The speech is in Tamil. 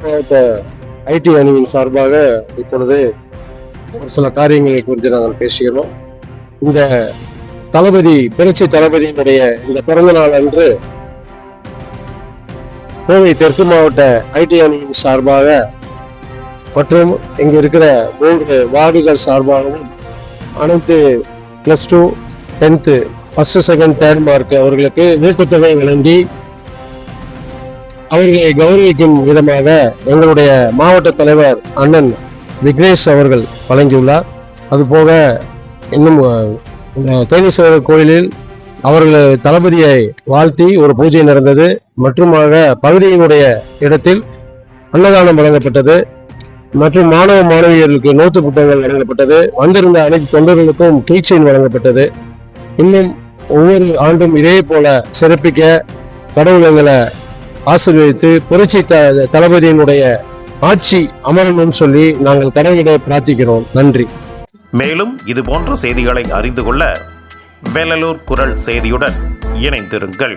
மாவட்ட ஐடி அணியின் சார்பாக இப்பொழுது ஒரு சில காரியங்களை குறித்து நாங்கள் பேசுகிறோம். இந்த தளபதி புரட்சி தளபதியினுடைய இந்த பிறந்த நாள் அன்று கோவை தெற்கு மாவட்ட ஐடி அணியின் சார்பாக மற்றும் இங்கு இருக்கிற 3 வார்டுகள் சார்பாகவும் அனைத்து +2, 10th, 1st, 2nd, 3rd mark அவர்களுக்கு ஊக்கத்தொகை வழங்கி அவர்களை கௌரவிக்கும் விதமாக எங்களுடைய மாவட்ட தலைவர் அண்ணன் விக்னேஷ் அவர்கள் வழங்கியுள்ளார். அதுபோக இன்னும் தேனீஸ்வரர் கோயிலில் அவர்கள் தளபதியை வாழ்த்தி ஒரு பூஜை நடந்தது. மற்றுமாக பகுதியினுடைய இடத்தில் அன்னதானம் வழங்கப்பட்டது. மற்றும் மாணவ மாணவியர்களுக்கு நோட்டு புத்தகங்கள் வழங்கப்பட்டது. வந்திருந்த அனைத்து தொண்டர்களுக்கும் கீச்செயின் வழங்கப்பட்டது. இன்னும் ஒவ்வொரு ஆண்டும் இதே போல சிறப்பிக்க கடவுள் எங்களை ஆசீர்வதித்து புரட்சி தளபதியினுடைய ஆட்சி அமரணும்னு சொல்லி நாங்கள் கடவுளிட பிரார்த்திக்கிறோம். நன்றி. மேலும் இது போன்ற செய்திகளை அறிந்து கொள்ள வேலலூர் குரல் செய்தியுடன் இணைந்திருங்கள்.